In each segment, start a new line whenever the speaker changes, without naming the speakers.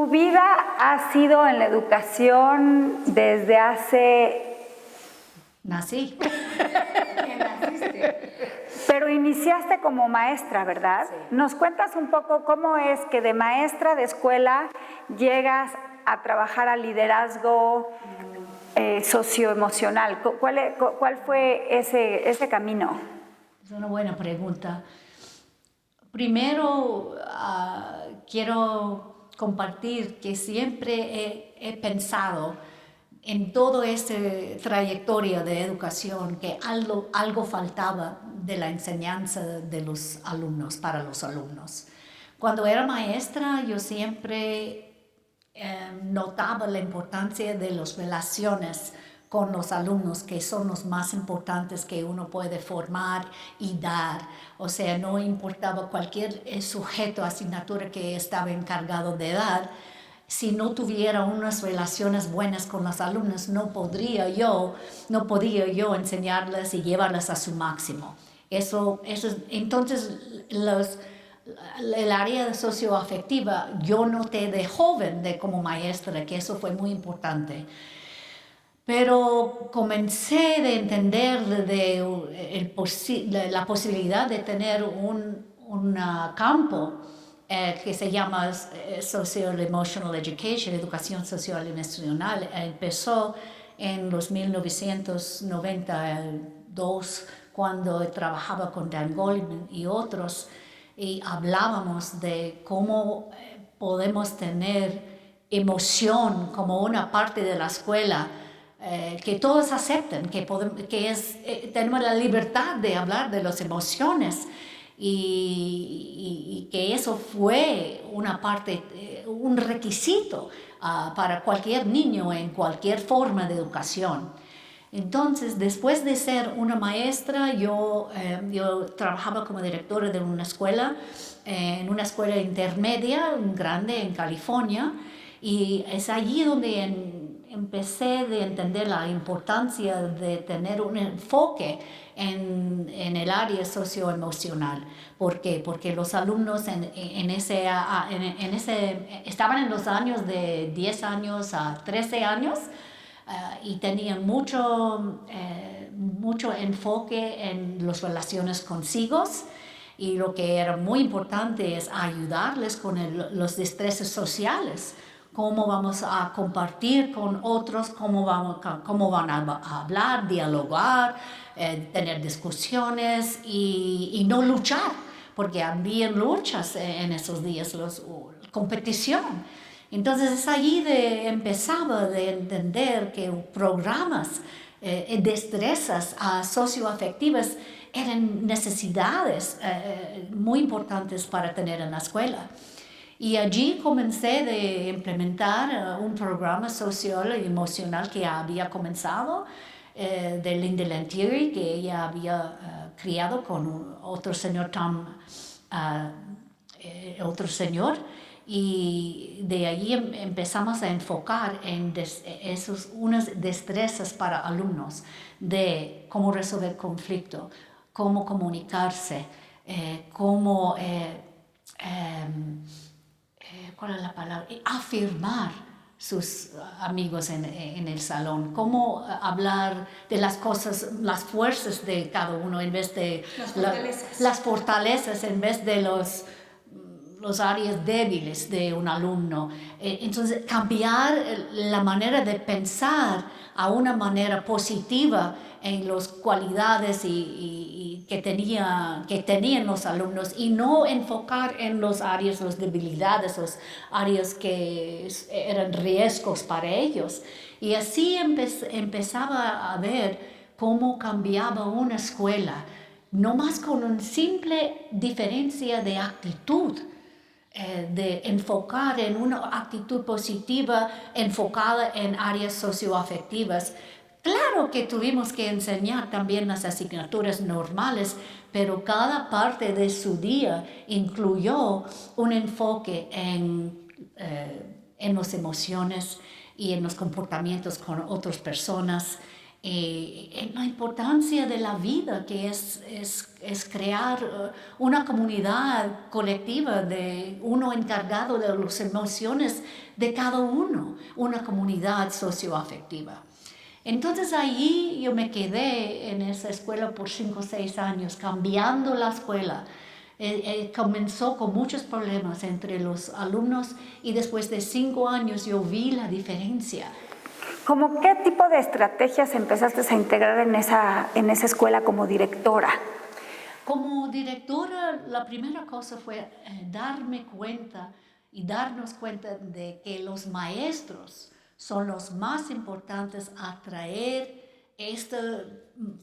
vida ha sido en la educación desde hace...
Nací.
Pero iniciaste como maestra, ¿verdad?
Sí.
¿Nos cuentas un poco cómo es que de maestra de escuela llegas a trabajar al liderazgo socioemocional? ¿Cuál fue ese camino?
Es una buena pregunta. Primero, quiero compartir que siempre he pensado en toda esta trayectoria de educación que algo faltaba de la enseñanza de los alumnos, para los alumnos. Cuando era maestra, yo siempre notaba la importancia de las relaciones con los alumnos, que son los más importantes que uno puede formar y dar. O sea, no importaba cualquier sujeto, asignatura que estaba encargado de dar, si no tuviera unas relaciones buenas con los alumnos, no podía yo enseñarles y llevarles a su máximo. Entonces, el área socioafectiva, yo noté de joven, como maestra, que eso fue muy importante. Pero comencé a entender la posibilidad de tener un campo que se llama Social Emotional Education, Educación Social Emocional. Empezó en los 1992, cuando trabajaba con Dan Goleman y otros, y hablábamos de cómo podemos tener emoción como una parte de la escuela, que todos acepten, tenemos la libertad de hablar de las emociones, y que eso fue una parte, un requisito para cualquier niño en cualquier forma de educación. Entonces, después de ser una maestra, yo trabajaba como directora de una escuela, en una escuela intermedia grande en California, y es allí donde empecé a entender la importancia de tener un enfoque en el área socioemocional. ¿Por qué? Porque los alumnos estaban en los años de 10 años a 13 años, y tenían mucho enfoque en las relaciones consigo, y lo que era muy importante es ayudarles con los destrezas sociales. Cómo vamos a compartir con otros, cómo van a hablar, dialogar, tener discusiones y no luchar, porque había luchas en esos días, competición. Entonces es allí empezaba de entender que programas, destrezas socioafectivas eran necesidades muy importantes para tener en la escuela. Y allí comencé a implementar un programa social y emocional que había comenzado, de Linda Lantieri, que ella había criado con otro señor, y de allí empezamos a enfocar en unas destrezas para alumnos, de cómo resolver conflicto, cómo comunicarse, cómo... ¿cuál es la palabra? Afirmar sus amigos en el salón, cómo hablar de las cosas, las fuerzas de cada uno en vez de las fortalezas en vez de los áreas débiles de un alumno. Entonces, cambiar la manera de pensar a una manera positiva en las cualidades que tenían los alumnos, y no enfocar en las áreas, las debilidades, las áreas que eran riesgos para ellos. Y así empezaba a ver cómo cambiaba una escuela, no más con una simple diferencia de actitud, de enfocar en una actitud positiva enfocada en áreas socioafectivas. Claro que tuvimos que enseñar también las asignaturas normales, pero cada parte de su día incluyó un enfoque en las emociones y en los comportamientos con otras personas, En la importancia de la vida, que es crear una comunidad colectiva de uno encargado de las emociones de cada uno, una comunidad socioafectiva. Entonces ahí yo me quedé en esa escuela por 5 o 6 años, cambiando la escuela. Comenzó con muchos problemas entre los alumnos y después de 5 años yo vi la diferencia.
¿Cómo qué tipo de estrategias empezaste a integrar en esa escuela como directora?
Como directora, la primera cosa fue darme cuenta y darnos cuenta de que los maestros son los más importantes a traer esta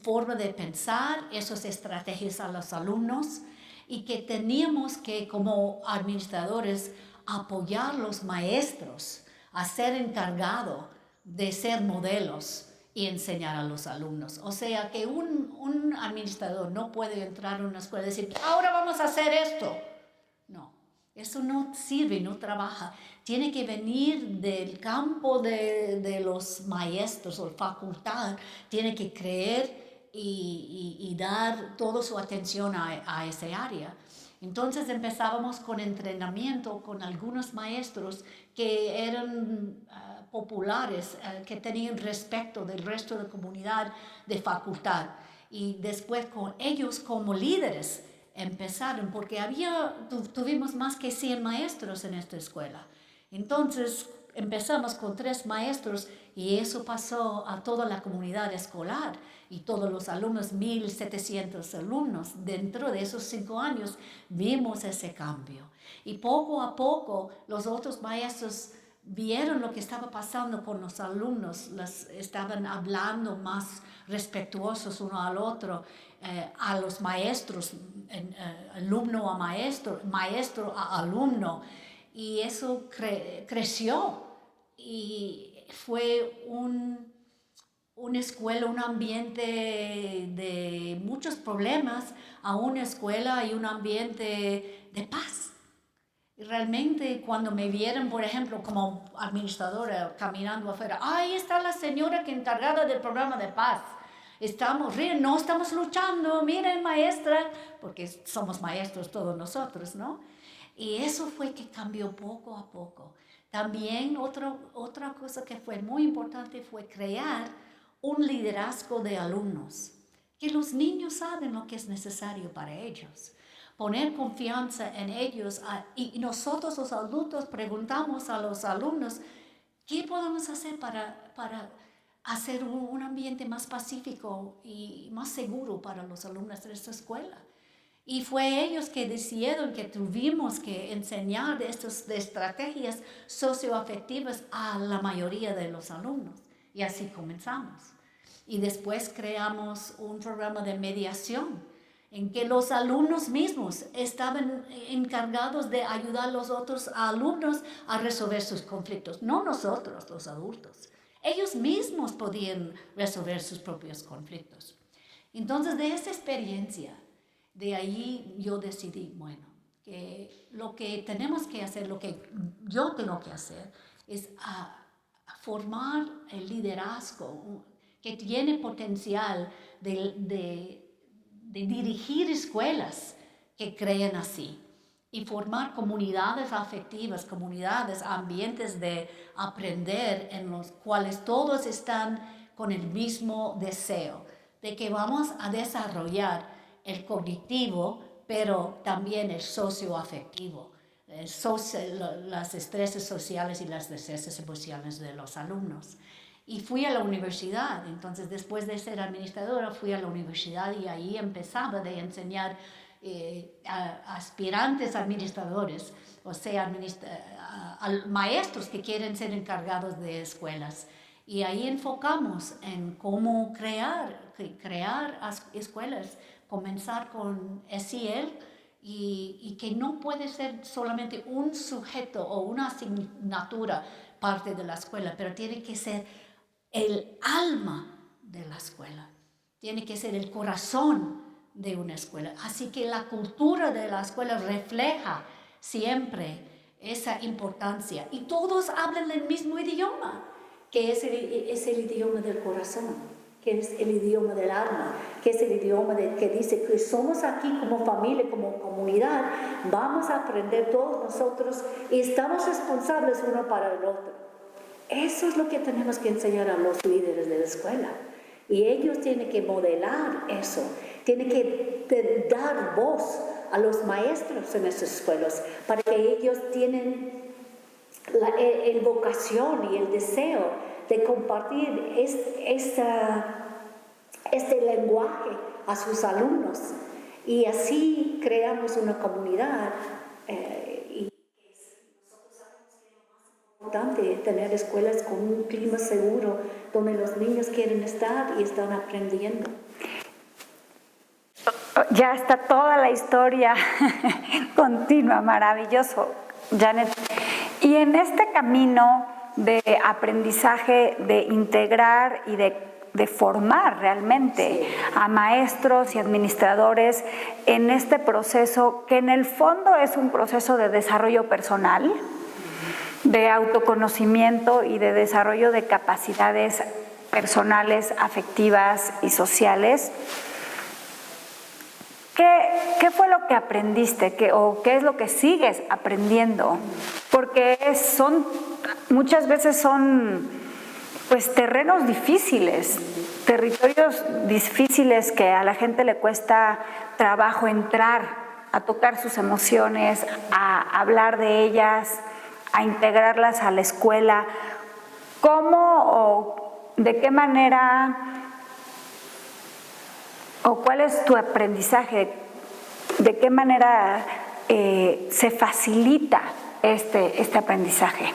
forma de pensar, esas estrategias a los alumnos, y que teníamos que, como administradores, apoyar a los maestros a ser encargados de ser modelos y enseñar a los alumnos. O sea que un administrador no puede entrar en una escuela y decir, ahora vamos a hacer esto. No, eso no sirve, no trabaja. Tiene que venir del campo de los maestros o facultad, tiene que creer y dar toda su atención a ese área. Entonces empezábamos con entrenamiento con algunos maestros que eran populares, que tenían respeto del resto de la comunidad de facultad. Y después con ellos como líderes empezaron, porque tuvimos más que 100 maestros en esta escuela. Entonces empezamos con 3 maestros y eso pasó a toda la comunidad escolar y todos los alumnos, 1,700 alumnos. Dentro de esos 5 años vimos ese cambio. Y poco a poco los otros maestros vieron lo que estaba pasando con los alumnos, estaban hablando más respetuosos uno al otro, a los maestros, alumno a maestro, maestro a alumno, y eso creció y fue una escuela, un ambiente de muchos problemas, a una escuela y un ambiente de paz. Y realmente cuando me vieron, por ejemplo, como administradora caminando afuera, ahí está la señora que encargada del programa de paz. No estamos luchando, miren maestra, porque somos maestros todos nosotros, ¿no? Y eso fue que cambió poco a poco. También otra cosa que fue muy importante fue crear un liderazgo de alumnos, que los niños saben lo que es necesario para ellos. Poner confianza en ellos y nosotros los adultos preguntamos a los alumnos qué podemos hacer para hacer un ambiente más pacífico y más seguro para los alumnos de esta escuela. Y fue ellos que decidieron que tuvimos que enseñar estas estrategias socioafectivas a la mayoría de los alumnos. Y así comenzamos. Y después creamos un programa de mediación en que los alumnos mismos estaban encargados de ayudar a los otros alumnos a resolver sus conflictos, no nosotros, los adultos. Ellos mismos podían resolver sus propios conflictos. Entonces, de esa experiencia, de ahí yo decidí, bueno, que lo que tenemos que hacer, lo que yo tengo que hacer, es formar el liderazgo que tiene potencial de dirigir escuelas que creen así y formar comunidades afectivas, comunidades, ambientes de aprender en los cuales todos están con el mismo deseo de que vamos a desarrollar el cognitivo, pero también el socioafectivo, las estreses sociales y las estreses emocionales de los alumnos. Y fui a la universidad, entonces después de ser administradora fui a la universidad y ahí empezaba de enseñar a aspirantes administradores, o sea, a maestros que quieren ser encargados de escuelas. Y ahí enfocamos en cómo crear escuelas, comenzar con SEL y que no puede ser solamente un sujeto o una asignatura parte de la escuela, pero tiene que ser el alma de la escuela, tiene que ser el corazón de una escuela. Así que la cultura de la escuela refleja siempre esa importancia y todos hablan el mismo idioma, que es el idioma del corazón,
que es el idioma del alma, que es el idioma que dice que somos aquí como familia, como comunidad, vamos a aprender todos nosotros y estamos responsables uno para el otro. Eso es lo que tenemos que enseñar a los líderes de la escuela. Y ellos tienen que modelar eso, tienen que dar voz a los maestros en esas escuelas para que ellos tienen la vocación y el deseo de compartir este lenguaje a sus alumnos. Y así creamos una comunidad. Y nosotros sabemos que lo más importante es tener escuelas con un clima seguro, donde los niños quieren estar y están aprendiendo.
Ya está toda la historia continua, maravilloso, Janet. Y en este camino de aprendizaje, de integrar y de formar realmente a maestros y administradores en este proceso, que en el fondo es un proceso de desarrollo personal, de autoconocimiento y de desarrollo de capacidades personales, afectivas y sociales. ¿Qué fue lo que aprendiste o qué es lo que sigues aprendiendo? Porque muchas veces son pues terrenos difíciles, territorios difíciles que a la gente le cuesta trabajo entrar, a tocar sus emociones, a hablar de ellas, a integrarlas a la escuela. ¿Cómo o de qué manera o cuál es tu aprendizaje? ¿De qué manera se facilita este aprendizaje?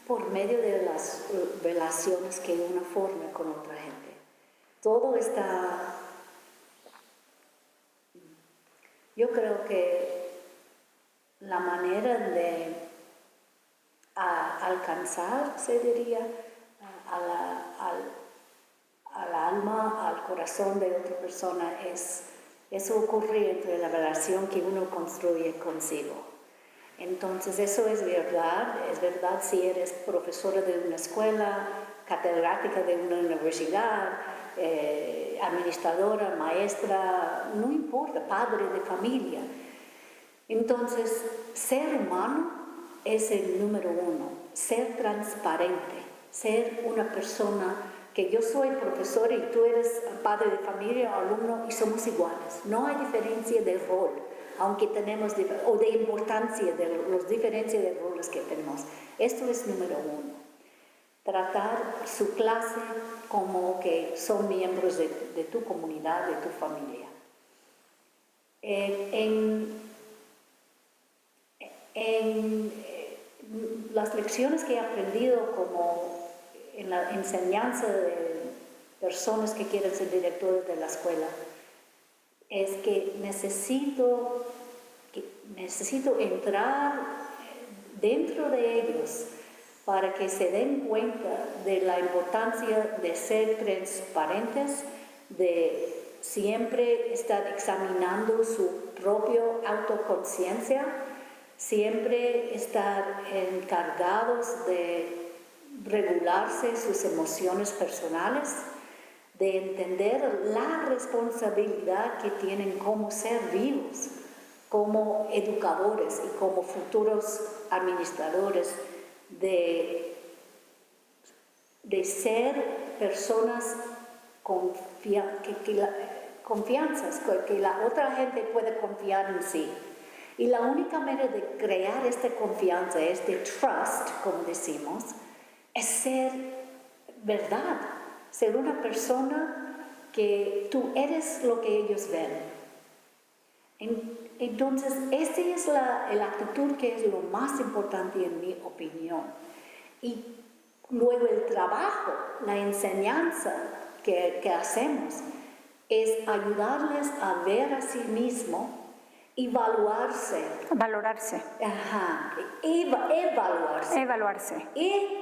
Por medio de las relaciones que uno forma con otra gente. Todo está... Yo creo que la manera de alcanzar, se diría, al alma, al corazón de otra persona, eso ocurre entre la relación que uno construye consigo. Entonces eso es verdad si eres profesora de una escuela, catedrática de una universidad, administradora, maestra, no importa, padre de familia. Entonces, ser humano es el número uno, ser transparente, ser una persona que yo soy profesora y tú eres padre de familia o alumno y somos iguales. No hay diferencia de rol, aunque tenemos, o de importancia de las diferencias de roles que tenemos. Esto es número uno. Tratar su clase como que son miembros de tu comunidad, de tu familia. En las lecciones que he aprendido como en la enseñanza de personas que quieren ser directores de la escuela, es que necesito entrar dentro de ellos para que se den cuenta de la importancia de ser transparentes, de siempre estar examinando su propia autoconciencia, siempre estar encargados de regularse sus emociones personales, de entender la responsabilidad que tienen como ser vivos, como educadores y como futuros administradores, de ser personas confianzas, que la otra gente puede confiar en sí. Y la única manera de crear esta confianza, este trust, como decimos, es ser verdad, ser una persona que tú eres lo que ellos ven. Entonces, esta es la actitud que es lo más importante en mi opinión. Y luego el trabajo, la enseñanza que hacemos es ayudarles a ver a sí mismos y valorarse. Ajá.
Evaluarse.
Y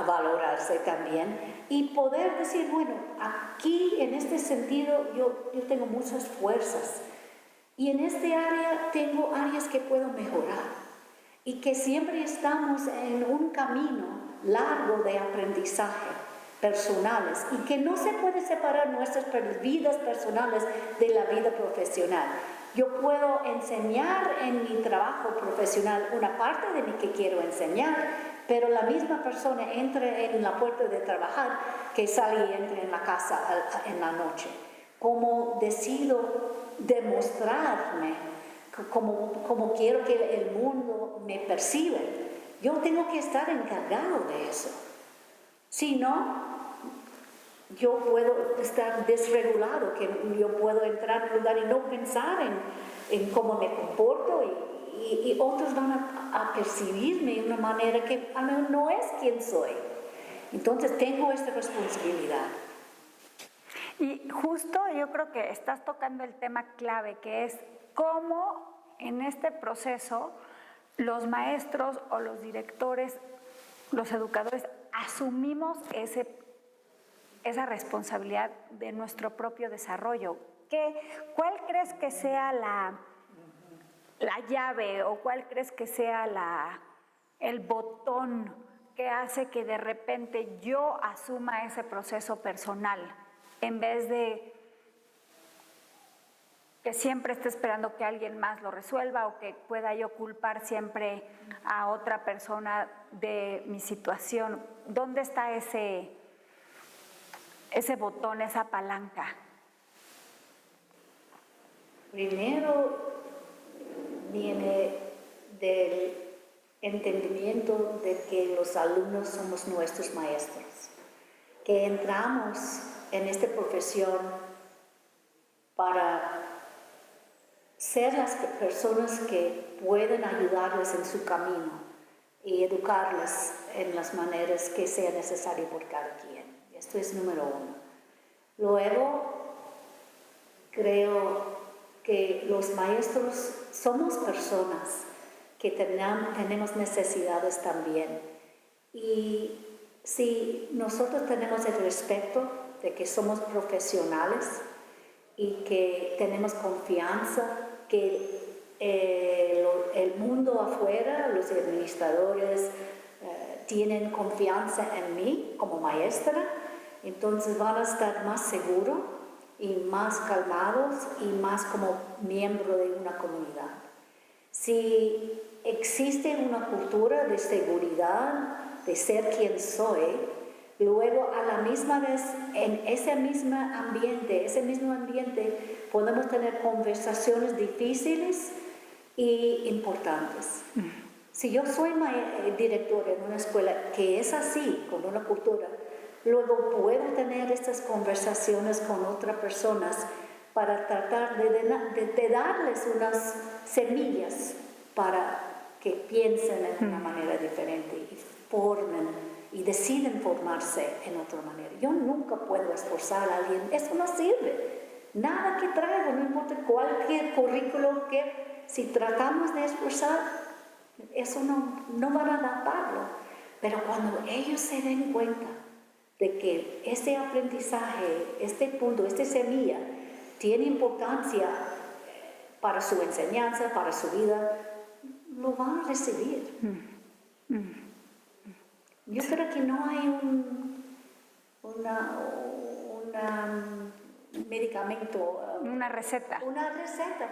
valorarse también. Y poder decir, bueno, aquí en este sentido yo tengo muchas fuerzas. Y en este área tengo áreas que puedo mejorar. Y que siempre estamos en un camino largo de aprendizaje. personales y que no se puede separar nuestras vidas personales de la vida profesional. Yo puedo enseñar en mi trabajo profesional una parte de mí que quiero enseñar, pero la misma persona entra en la puerta de trabajar que sale y entra en la casa en la noche. Cómo decido demostrarme, como quiero que el mundo me perciba. Yo tengo que estar encargado de eso. Si no, yo puedo estar desregulado, que yo puedo entrar en un lugar y no pensar en cómo me comporto y otros van a percibirme de una manera que a mí no es quien soy. Entonces tengo esta responsabilidad.
Y justo yo creo que estás tocando el tema clave, que es cómo en este proceso los maestros o los directores, los educadores, asumimos esa responsabilidad de nuestro propio desarrollo. ¿Cuál crees que sea la llave o cuál crees que sea el botón que hace que de repente yo asuma ese proceso personal en vez de que siempre esté esperando que alguien más lo resuelva o que pueda yo culpar siempre a otra persona de mi situación? ¿Dónde está ese botón, esa palanca?
Primero viene del entendimiento de que los alumnos somos nuestros maestros, que entramos en esta profesión para ser las personas que pueden ayudarles en su camino y educarles en las maneras que sea necesario por cada quien. Esto es número uno. Luego, creo que los maestros somos personas que tenemos necesidades también. Y si nosotros tenemos el respeto de que somos profesionales y que tenemos confianza, que el mundo afuera, los administradores, tienen confianza en mí como maestra, entonces van a estar más seguros y más calmados y más como miembro de una comunidad. Si existe una cultura de seguridad, de ser quien soy, luego a la misma vez en ese mismo ambiente podemos tener conversaciones difíciles e importantes. Si yo soy directora en una escuela que es así, con una cultura, luego puedo tener estas conversaciones con otras personas para tratar de darles unas semillas para que piensen en una manera diferente y formen y deciden formarse en otra manera. Yo nunca puedo esforzar a alguien, eso no sirve. Nada que traigo, no importa cualquier currículum que si tratamos de esforzar, eso no van a adaptarlo. Pero cuando ellos se den cuenta de que este aprendizaje, este punto, esta semilla, tiene importancia para su enseñanza, para su vida, lo van a recibir. Yo creo que no hay un medicamento,
una receta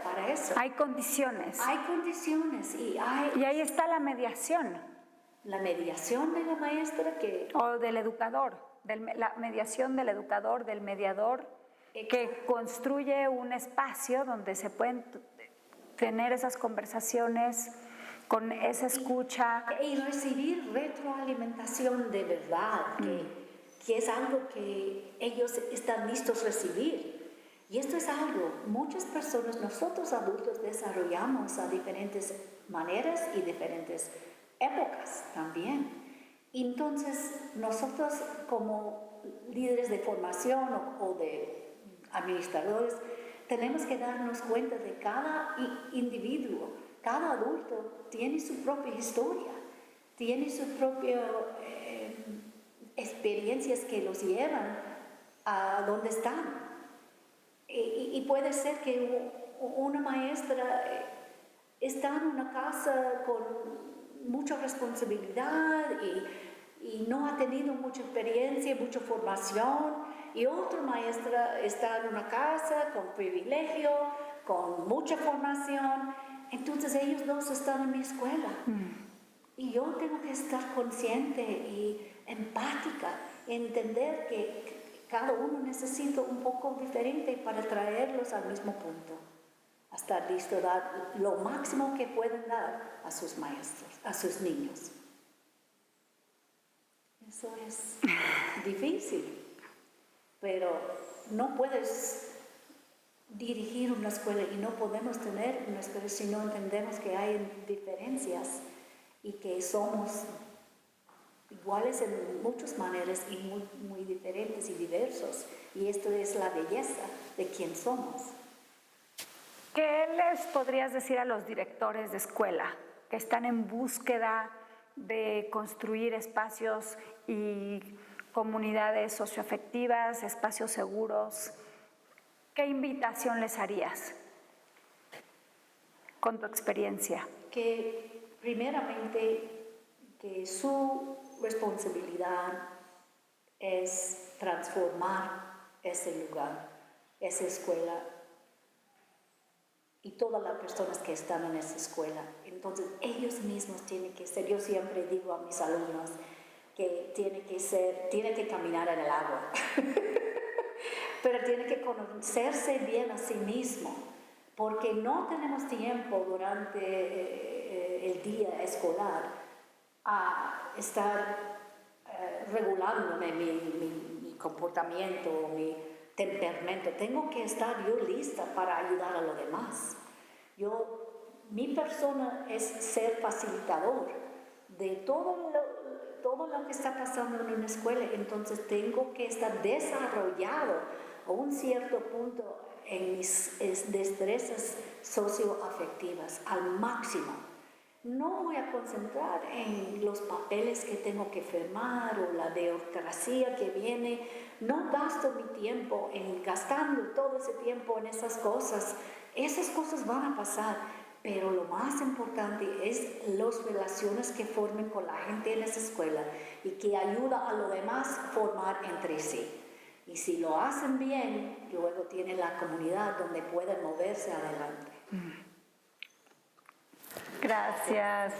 para eso.
Hay condiciones.
Hay condiciones y
ahí está la mediación.
La mediación de la maestra
o del educador, la mediación del educador, del mediador. Exacto. Que construye un espacio donde se pueden tener esas conversaciones con esa escucha.
Y recibir retroalimentación de verdad, que es algo que ellos están listos a recibir. Y esto es algo, muchas personas, nosotros adultos desarrollamos a diferentes maneras y diferentes épocas también. Entonces, nosotros como líderes de formación o de administradores, tenemos que darnos cuenta de cada individuo, cada adulto tiene su propia historia, tiene sus propias experiencias que los llevan a donde están. Y puede ser que una maestra está en una casa con mucha responsabilidad y y no ha tenido mucha experiencia, mucha formación, y otra maestra está en una casa con privilegio, con mucha formación. Entonces ellos dos están en mi escuela. Y yo tengo que estar consciente y empática, entender que cada uno necesita un poco diferente para traerlos al mismo punto, a estar listo a dar lo máximo que pueden dar a sus maestros, a sus niños. Eso es difícil, pero no puedes dirigir una escuela y no podemos tener una escuela si no entendemos que hay diferencias y que somos iguales en muchas maneras y muy diferentes y diversos. Y esto es la belleza de quién somos.
¿Qué les podrías decir a los directores de escuela que están en búsqueda de construir espacios y comunidades socioafectivas, espacios seguros? ¿Qué invitación les harías con tu experiencia?
Que primeramente que su responsabilidad es transformar ese lugar, esa escuela y todas las personas que están en esa escuela. Entonces ellos mismos tienen que ser, yo siempre digo a mis alumnos que tiene que caminar en el agua, pero tiene que conocerse bien a sí mismo, porque no tenemos tiempo durante el día escolar a estar regulándome mi comportamiento, mi temperamento. Tengo que estar yo lista para ayudar a los demás. Mi persona es ser facilitador de todo lo que está pasando en una escuela. Entonces tengo que estar desarrollado a un cierto punto en mis destrezas socioafectivas al máximo. No voy a concentrar en los papeles que tengo que firmar o la burocracia que viene. No gasto mi tiempo gastando todo ese tiempo en esas cosas. Esas cosas van a pasar, pero lo más importante es las relaciones que formen con la gente en esa escuela y que ayuda a los demás a formar entre sí. Y si lo hacen bien, luego tienen la comunidad donde pueden moverse adelante.
Gracias.